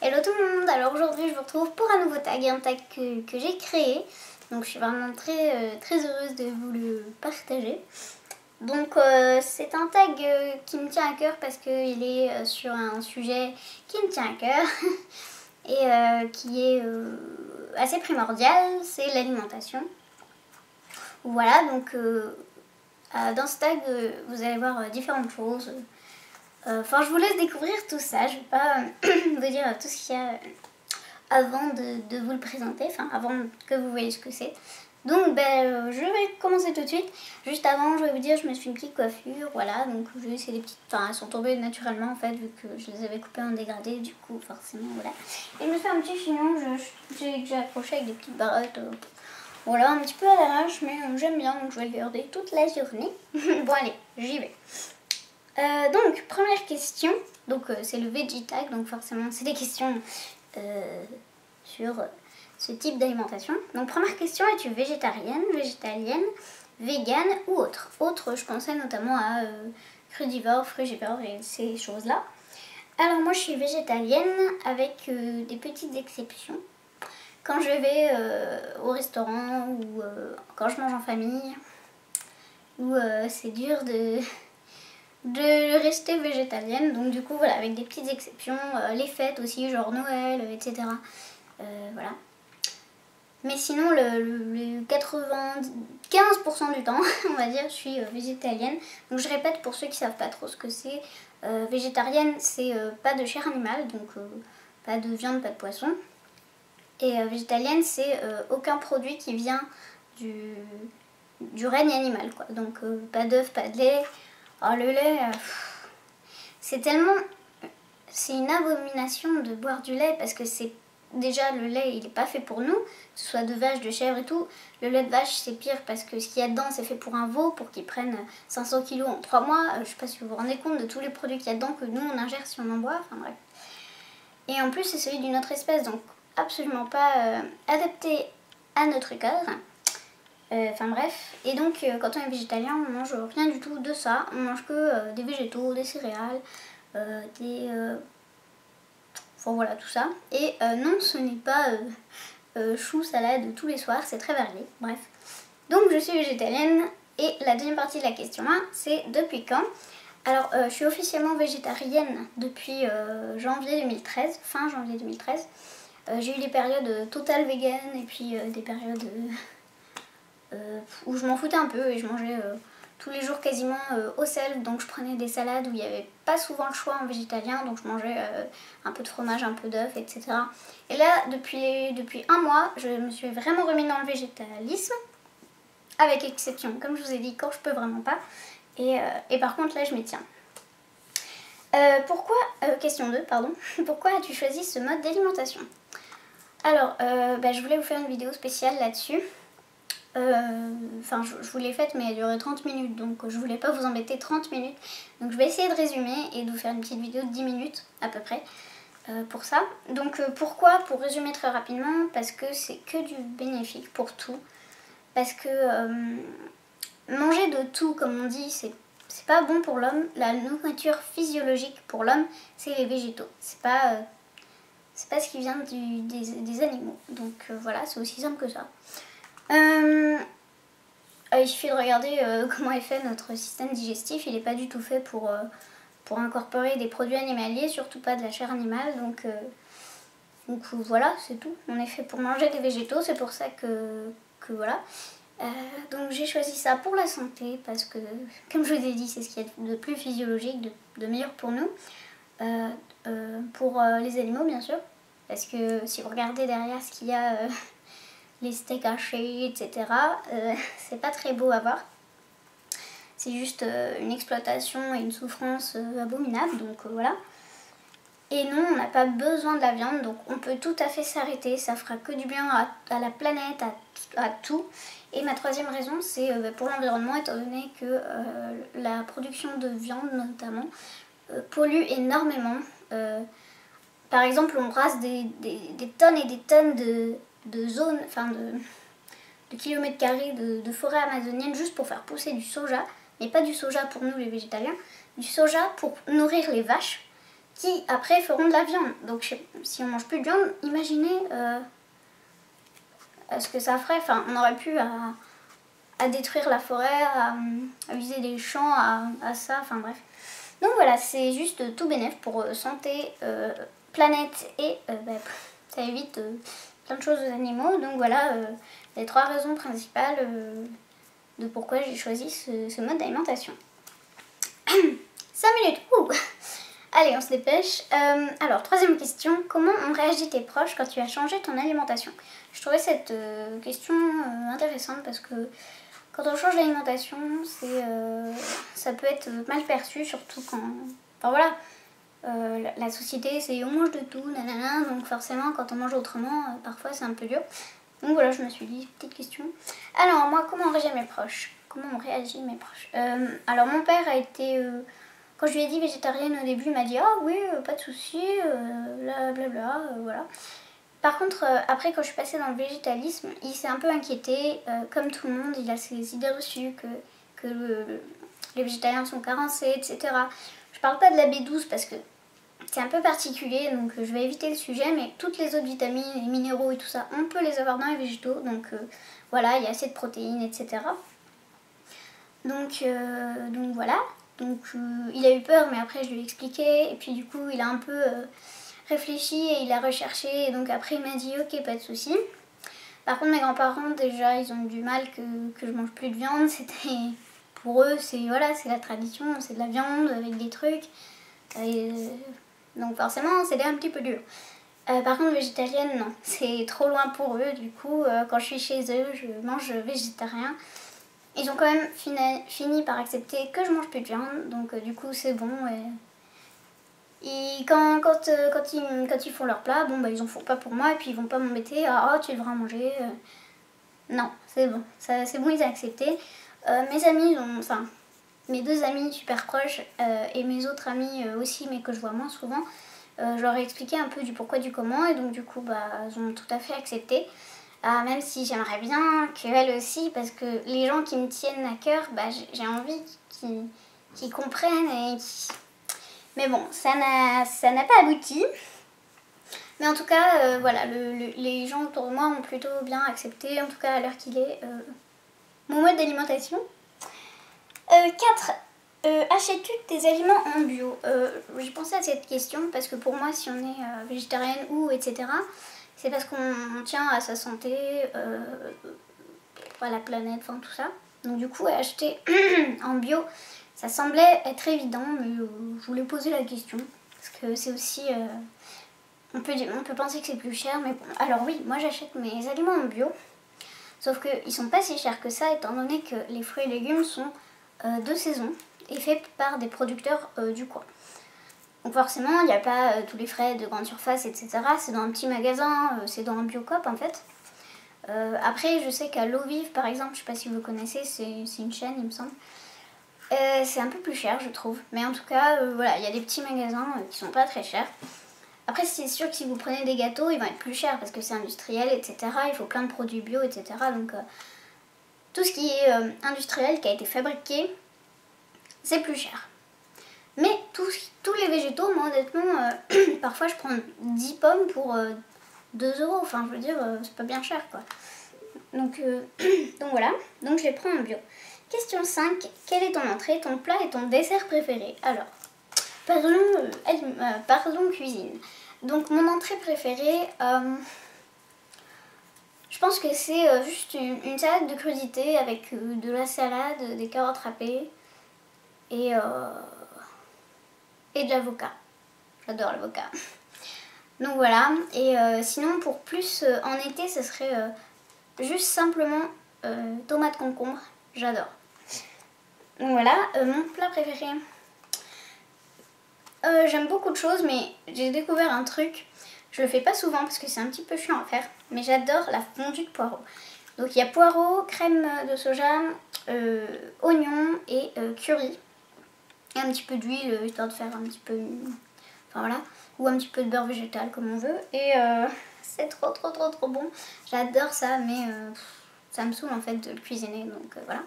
Hello tout le monde, alors aujourd'hui je vous retrouve pour un nouveau tag, un tag que j'ai créé. Donc je suis vraiment très heureuse de vous le partager. Donc c'est un tag qui me tient à cœur parce qu'il est sur un sujet qui me tient à cœur et qui est assez primordial, c'est l'alimentation. Voilà, donc dans ce tag vous allez voir différentes choses. Enfin, je vous laisse découvrir tout ça, je ne vais pas vous dire tout ce qu'il y a avant de vous le présenter, enfin avant que vous voyez ce que c'est. Donc je vais commencer tout de suite. Juste avant, je vais vous dire, je me suis fait une petite coiffure, voilà, donc c'est des petites, enfin elles sont tombées naturellement en fait, vu que je les avais coupées en dégradé, du coup forcément voilà. Et je me fais un petit chignon que j'ai accroché avec des petites barrettes, voilà, un petit peu à l'arrache, mais j'aime bien, donc je vais le garder toute la journée. Bon allez, j'y vais. Donc, première question, donc c'est le veggie tag, donc forcément c'est des questions sur ce type d'alimentation. Donc première question, es-tu végétarienne, végétalienne, végane ou autre? Autre, je pensais notamment à crudivore, frugivore et ces choses-là. Alors moi je suis végétalienne avec des petites exceptions. Quand je vais au restaurant ou quand je mange en famille, où c'est dur de rester végétalienne, donc du coup voilà, avec des petites exceptions, les fêtes aussi, genre Noël, etc. Voilà. Mais sinon le 95% du temps, on va dire, je suis végétalienne. Donc je répète pour ceux qui savent pas trop ce que c'est. Végétarienne, c'est pas de chair animale, donc pas de viande, pas de poisson. Et végétalienne, c'est aucun produit qui vient du règne animal, quoi. Donc pas d'œufs, pas de lait. Oh, le lait, c'est une abomination de boire du lait parce que c'est déjà le lait, il n'est pas fait pour nous, que ce soit de vache, de chèvre et tout. Le lait de vache, c'est pire parce que ce qu'il y a dedans, c'est fait pour un veau, pour qu'il prenne 500 kilos en 3 mois. Je sais pas si vous vous rendez compte de tous les produits qu'il y a dedans que nous on ingère si on en boit, enfin bref. Et en plus, c'est celui d'une autre espèce, donc absolument pas adapté à notre corps. Enfin bref, et donc quand on est végétalien, on mange rien du tout de ça, on mange que des végétaux, des céréales, enfin voilà tout ça. Et non, ce n'est pas chou, salade tous les soirs, c'est très varié, bref. Donc je suis végétalienne, et la deuxième partie de la question 1, c'est depuis quand? Alors je suis officiellement végétarienne depuis janvier 2013, fin janvier 2013. J'ai eu des périodes totales vegan et puis des périodes... où je m'en foutais un peu et je mangeais tous les jours quasiment au self, donc je prenais des salades où il n'y avait pas souvent le choix en végétalien, donc je mangeais un peu de fromage, un peu d'œuf, etc. Et là, depuis un mois, je me suis vraiment remis dans le végétalisme, avec exception, comme je vous ai dit, quand je peux vraiment pas, et par contre là je m'y tiens. Question 2, pardon, pourquoi as-tu choisi ce mode d'alimentation? Alors, je voulais vous faire une vidéo spéciale là-dessus. Enfin je vous l'ai faite mais elle durait 30 minutes, donc je voulais pas vous embêter 30 minutes, donc je vais essayer de résumer et de vous faire une petite vidéo de 10 minutes à peu près pour ça. Donc pourquoi? Pour résumer très rapidement, parce que c'est que du bénéfique pour tout, parce que manger de tout, comme on dit, c'est pas bon pour l'homme. La nourriture physiologique pour l'homme, c'est les végétaux, c'est pas ce qui vient des animaux, donc voilà, c'est aussi simple que ça. Il suffit de regarder comment est fait notre système digestif. Il n'est pas du tout fait pour incorporer des produits animaliers, surtout pas de la chair animale. Donc voilà, c'est tout. On est fait pour manger des végétaux, c'est pour ça que voilà. Donc j'ai choisi ça pour la santé, parce que, comme je vous ai dit, c'est ce qu'il y a de plus physiologique, de meilleur pour nous. Pour les animaux, bien sûr. Parce que si vous regardez derrière ce qu'il y a... les steaks hachés, etc. C'est pas très beau à voir. C'est juste une exploitation et une souffrance abominable, donc voilà. Et non, on n'a pas besoin de la viande, donc on peut tout à fait s'arrêter. Ça fera que du bien à la planète, à tout. Et ma troisième raison, c'est pour l'environnement, étant donné que la production de viande, notamment, pollue énormément. Par exemple, on brasse des tonnes et des tonnes de zones, enfin de kilomètres carrés de forêt amazonienne juste pour faire pousser du soja, mais pas du soja pour nous les végétaliens, du soja pour nourrir les vaches qui après feront de la viande. Donc si on mange plus de viande, imaginez ce que ça ferait. Enfin, on aurait pu à détruire la forêt, à user des champs, à ça, enfin bref. Donc voilà, c'est juste tout bénef pour santé, planète et ça évite plein de choses aux animaux. Donc voilà les 3 raisons principales de pourquoi j'ai choisi ce mode d'alimentation. 5 minutes, ouh. Allez, on se dépêche. Alors, 3e question, comment ont réagi tes proches quand tu as changé ton alimentation? Je trouvais cette question intéressante parce que quand on change d'alimentation, ça peut être mal perçu, surtout quand... Enfin voilà, la société c'est on mange de tout, nanana, donc forcément quand on mange autrement, parfois c'est un peu dur. Donc voilà, je me suis dit, petite question. Alors moi, comment ont réagi mes proches? Alors mon père a été... quand je lui ai dit végétarienne au début, il m'a dit « Ah oui, pas de souci, blablabla, voilà ». Par contre, après quand je suis passée dans le végétalisme, il s'est un peu inquiété. Comme tout le monde, il a ses idées reçues que les végétariens sont carencés, etc. Je parle pas de la B12 parce que c'est un peu particulier, donc je vais éviter le sujet, mais toutes les autres vitamines, les minéraux et tout ça, on peut les avoir dans les végétaux, donc voilà, il y a assez de protéines, etc. Donc voilà, donc il a eu peur, mais après je lui ai expliqué, et puis du coup il a un peu réfléchi et il a recherché, et donc après il m'a dit ok, pas de souci. Par contre mes grands-parents déjà ils ont eu du mal que je mange plus de viande, pour eux c'est voilà, c'est la tradition, c'est de la viande avec des trucs, donc forcément c'était un petit peu dur. Par contre végétalienne non, c'est trop loin pour eux, du coup quand je suis chez eux je mange végétarien. Ils ont quand même fini par accepter que je mange plus de viande, donc du coup c'est bon. Et quand ils font leur plat, bon bah ils en font pas pour moi et puis ils vont pas m'embêter, ah oh, tu devras en manger. Non, c'est bon, c'est bon, ils ont accepté. Mes amis, enfin mes 2 amis super proches et mes autres amis aussi, mais que je vois moins souvent, je leur ai expliqué un peu du pourquoi du comment, et donc du coup bah ils ont tout à fait accepté. Même si j'aimerais bien qu'elles aussi, parce que les gens qui me tiennent à cœur, bah, j'ai envie qu'ils comprennent et Mais bon, ça n'a pas abouti. Mais en tout cas, voilà, les gens autour de moi ont plutôt bien accepté, en tout cas à l'heure qu'il est, mon mode d'alimentation. 4. Achètes-tu tes aliments en bio? J'ai pensé à cette question parce que pour moi, si on est végétarienne ou etc., c'est parce qu'on tient à sa santé, à la planète, enfin tout ça. Donc du coup, acheter en bio, ça semblait être évident, mais je voulais poser la question. Parce que c'est aussi... on peut penser que c'est plus cher, mais bon. Alors oui, moi j'achète mes aliments en bio. Sauf qu'ils sont pas si chers que ça, étant donné que les fruits et légumes sont de saison et faits par des producteurs du coin. Donc forcément, il n'y a pas tous les frais de grande surface, etc. C'est dans un petit magasin, c'est dans un Biocop en fait. Après, je sais qu'à L'Eau Vive, par exemple, je sais pas si vous connaissez, c'est une chaîne, il me semble. C'est un peu plus cher, je trouve. Mais en tout cas, voilà, il y a des petits magasins qui sont pas très chers. Après, c'est sûr que si vous prenez des gâteaux, ils vont être plus chers parce que c'est industriel, etc. Il faut plein de produits bio, etc. Donc, tout ce qui est industriel, qui a été fabriqué, c'est plus cher. Mais tous les végétaux, moi honnêtement, parfois je prends 10 pommes pour 2 €. Enfin, je veux dire, c'est pas bien cher, quoi. Donc voilà, donc je les prends en bio. Question 5. Quelle est ton entrée, ton plat et ton dessert préféré? Alors, pardon, cuisine. Donc mon entrée préférée, je pense que c'est juste une salade de crudités avec de la salade, des carottes râpées et de l'avocat. J'adore l'avocat. Donc voilà, et sinon pour plus en été, ce serait juste simplement tomate concombre. J'adore. Donc voilà, mon plat préféré. J'aime beaucoup de choses, mais j'ai découvert un truc. Je le fais pas souvent parce que c'est un petit peu chiant à faire, mais j'adore la fondue de poireaux. Donc il y a poireaux, crème de soja, oignons et curry. Et un petit peu d'huile, histoire de faire un petit peu... Enfin voilà. Ou un petit peu de beurre végétal comme on veut. Et c'est trop bon. J'adore ça, mais ça me saoule en fait de le cuisiner, donc voilà.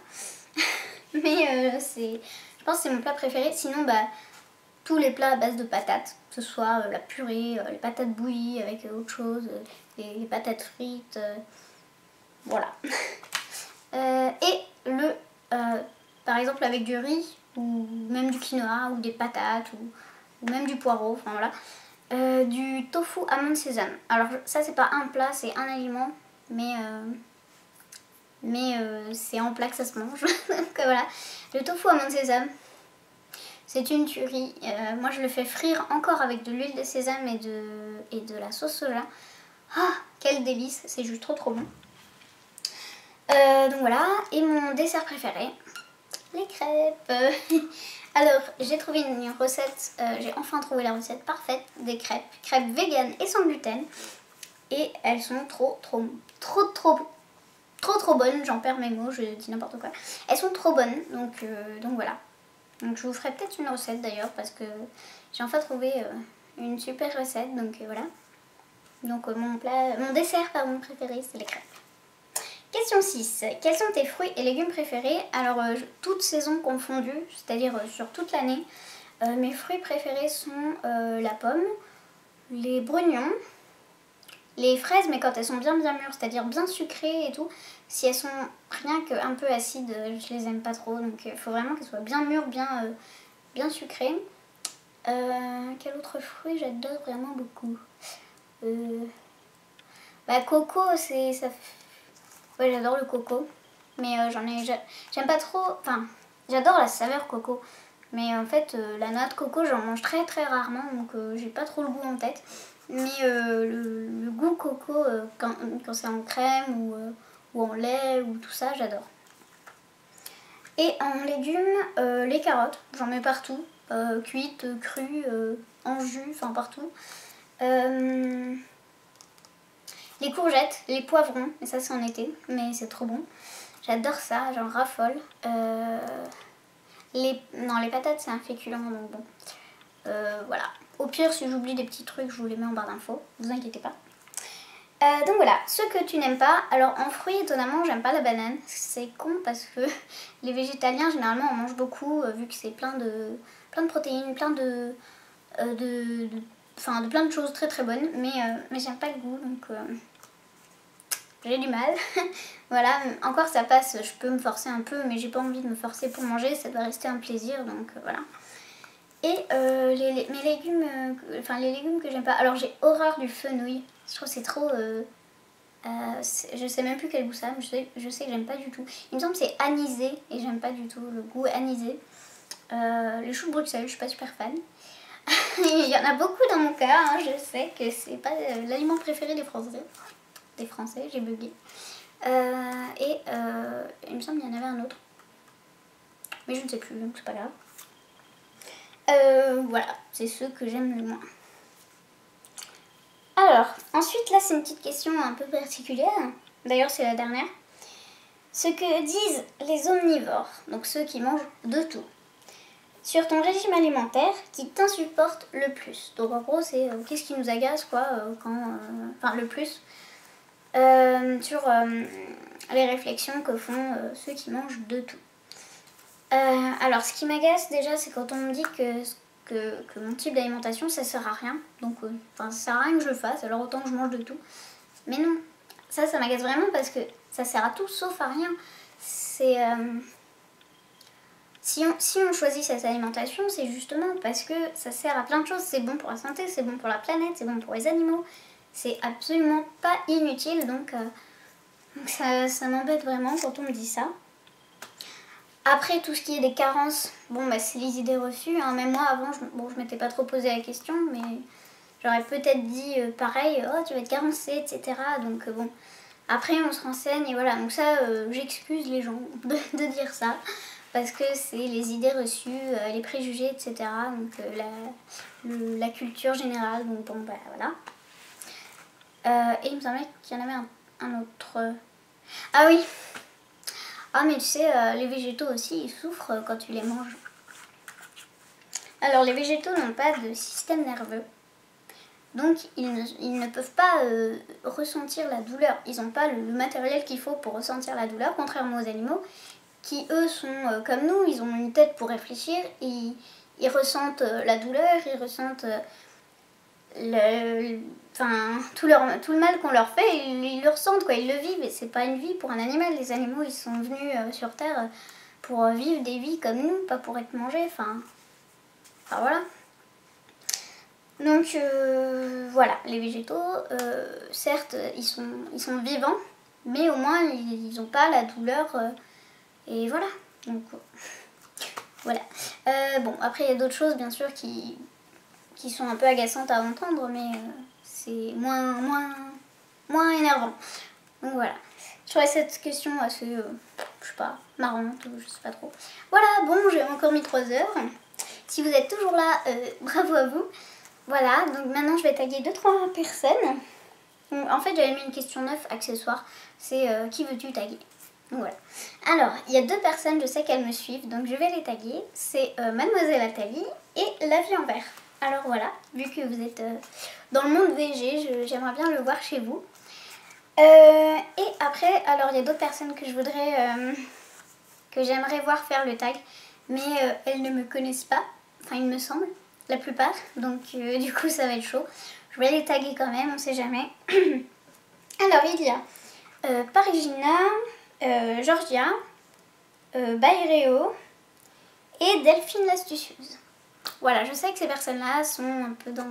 Mais je pense que c'est mon plat préféré. Sinon, bah, tous les plats à base de patates, que ce soit la purée, les patates bouillies avec autre chose, les patates frites, voilà. Et par exemple avec du riz, ou même du quinoa, ou des patates, ou même du poireau, enfin voilà. Du tofu amande sésame. Alors ça c'est pas un plat, c'est un aliment, mais c'est en plat que ça se mange. Donc voilà, le tofu amande sésame, c'est une tuerie. Moi je le fais frire encore avec de l'huile de sésame et de la sauce soja. Ah, quel délice, c'est juste trop bon. Donc voilà, et mon dessert préféré, les crêpes. Alors, j'ai trouvé une recette, j'ai enfin trouvé la recette parfaite des crêpes véganes et sans gluten. Et elles sont trop bonnes, j'en perds mes mots, je dis n'importe quoi. Elles sont trop bonnes, donc voilà. Donc je vous ferai peut-être une recette d'ailleurs, parce que j'ai enfin trouvé une super recette, donc voilà. Donc mon dessert préféré, c'est les crêpes. Question 6. Quels sont tes fruits et légumes préférés? Alors, toutes saisons confondues, c'est-à-dire sur toute l'année, mes fruits préférés sont la pomme, les brugnons, les fraises, mais quand elles sont bien mûres, c'est-à-dire bien sucrées et tout. Si elles sont rien qu'un peu acides, je les aime pas trop, donc il faut vraiment qu'elles soient bien mûres, bien sucrées. Quel autre fruit j'adore vraiment beaucoup? Coco, ouais, j'adore le coco, mais j'aime pas trop, enfin, j'adore la saveur coco, mais en fait, la noix de coco, j'en mange très rarement, donc j'ai pas trop le goût en tête, mais le goût coco, quand c'est en crème ou en lait ou tout ça, j'adore. Et en légumes, les carottes, j'en mets partout, cuites, crues, en jus, enfin partout. Les courgettes, les poivrons, et ça c'est en été, mais c'est trop bon. J'adore ça, j'en raffole. Non, les patates c'est un féculent, donc bon. Voilà. Au pire, si j'oublie des petits trucs, je vous les mets en barre d'infos, vous inquiétez pas. Donc voilà, ce que tu n'aimes pas. Alors en fruits, étonnamment, j'aime pas la banane. C'est con parce que les végétaliens, généralement, en mangent beaucoup, vu que c'est plein de protéines, plein de plein de choses très bonnes. Mais j'aime pas le goût, donc j'ai du mal. Voilà, encore ça passe, je peux me forcer un peu, mais j'ai pas envie de me forcer pour manger, ça doit rester un plaisir, donc voilà. Et mes légumes, les légumes que j'aime pas, alors j'ai horreur du fenouil, je trouve que c'est trop, je sais même plus quel goût ça a, mais je sais que j'aime pas du tout. Il me semble que c'est anisé, et j'aime pas du tout le goût anisé. Le chou de Bruxelles, je suis pas super fan. Il y en a beaucoup dans mon cas, hein, je sais que c'est pas l'aliment préféré des Français. Des Français, j'ai bugué. Il me semble qu'il y en avait un autre. Mais je ne sais plus, donc c'est pas grave. Voilà, c'est ceux que j'aime le moins. Alors, ensuite, là, c'est une petite question un peu particulière. D'ailleurs, c'est la dernière. Ce que disent les omnivores, donc ceux qui mangent de tout, sur ton régime alimentaire qui t'insupporte le plus. Donc, en gros, c'est qu'est-ce qui nous agace, quoi, le plus. Sur les réflexions que font ceux qui mangent de tout. Alors, ce qui m'agace déjà, c'est quand on me dit que mon type d'alimentation, ça sert à rien. Donc, ça sert à rien que je le fasse, alors autant que je mange de tout. Mais non, ça m'agace vraiment parce que ça sert à tout sauf à rien. C'est... Si on choisit cette alimentation, c'est justement parce que ça sert à plein de choses. C'est bon pour la santé, c'est bon pour la planète, c'est bon pour les animaux. C'est absolument pas inutile, donc ça m'embête vraiment quand on me dit ça. Après, tout ce qui est des carences, bon, c'est les idées reçues. Hein. Même moi, avant, je m'étais pas trop posé la question, mais j'aurais peut-être dit pareil, oh, tu vas être carencée, etc. Donc, bon, après, on se renseigne, et voilà. Donc ça, j'excuse les gens de dire ça, parce que c'est les idées reçues, les préjugés, etc. Donc, la culture générale, donc bon, voilà. Et il me semblait qu'il y en avait un autre... Ah oui. Ah mais tu sais, les végétaux aussi, ils souffrent quand tu les manges. Alors les végétaux n'ont pas de système nerveux. Donc ils ne peuvent pas ressentir la douleur. Ils n'ont pas le matériel qu'il faut pour ressentir la douleur, contrairement aux animaux, qui eux sont comme nous, ils ont une tête pour réfléchir et ils ressentent la douleur, ils ressentent enfin, tout le mal qu'on leur fait, ils le ressentent, quoi, ils le vivent. Et c'est pas une vie pour un animal. Les animaux, ils sont venus sur Terre pour vivre des vies comme nous, pas pour être mangés. Enfin voilà. Donc voilà, les végétaux, certes, ils sont vivants, mais au moins ils n'ont pas la douleur. Et voilà. Donc voilà. Bon, après il y a d'autres choses bien sûr qui sont un peu agaçantes à entendre, mais c'est moins énervant. Donc voilà. Je trouvais cette question assez, je sais pas, marrante, je sais pas trop. Voilà, bon, j'ai encore mis 3 heures. Si vous êtes toujours là, bravo à vous. Voilà, donc maintenant je vais taguer 2-3 personnes. Donc, en fait, j'avais mis une question 9 accessoire, c'est qui veux-tu taguer? Donc voilà. Alors, il y a 2 personnes, je sais qu'elles me suivent, donc je vais les taguer. C'est Mademoiselle Athalie et La Vie en Vert. Alors voilà, vu que vous êtes dans le monde VG, j'aimerais bien le voir chez vous. Et après, alors il y a d'autres personnes que je voudrais, que j'aimerais voir faire le tag, mais elles ne me connaissent pas, enfin il me semble, la plupart, donc du coup ça va être chaud. Je vais les taguer quand même, on sait jamais. Alors il y a Parigina, Georgia, Baireo et Delphine l'astucieuse. Voilà, je sais que ces personnes-là sont un peu dans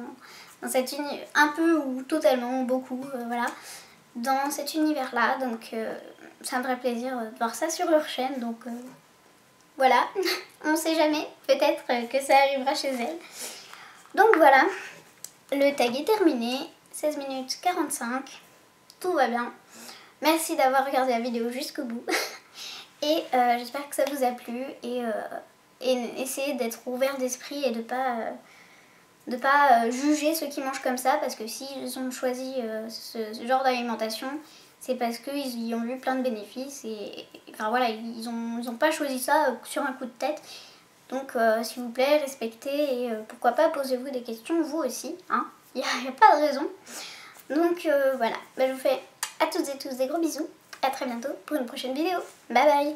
cet univers, un peu ou totalement, beaucoup, voilà, dans cet univers-là, donc ça me ferait plaisir de voir ça sur leur chaîne, donc voilà, on sait jamais, peut-être que ça arrivera chez elles. Donc voilà, le tag est terminé, 16 minutes 45, tout va bien. Merci d'avoir regardé la vidéo jusqu'au bout et j'espère que ça vous a plu et essayez d'être ouvert d'esprit et de pas juger ceux qui mangent comme ça, parce que s'ils ont choisi ce genre d'alimentation, c'est parce qu'ils y ont vu plein de bénéfices et enfin voilà, ils ont pas choisi ça sur un coup de tête. Donc s'il vous plaît, respectez et pourquoi pas posez-vous des questions vous aussi, hein. Il n'y a pas de raison. Donc voilà, je vous fais à toutes et tous des gros bisous. À très bientôt pour une prochaine vidéo. Bye bye.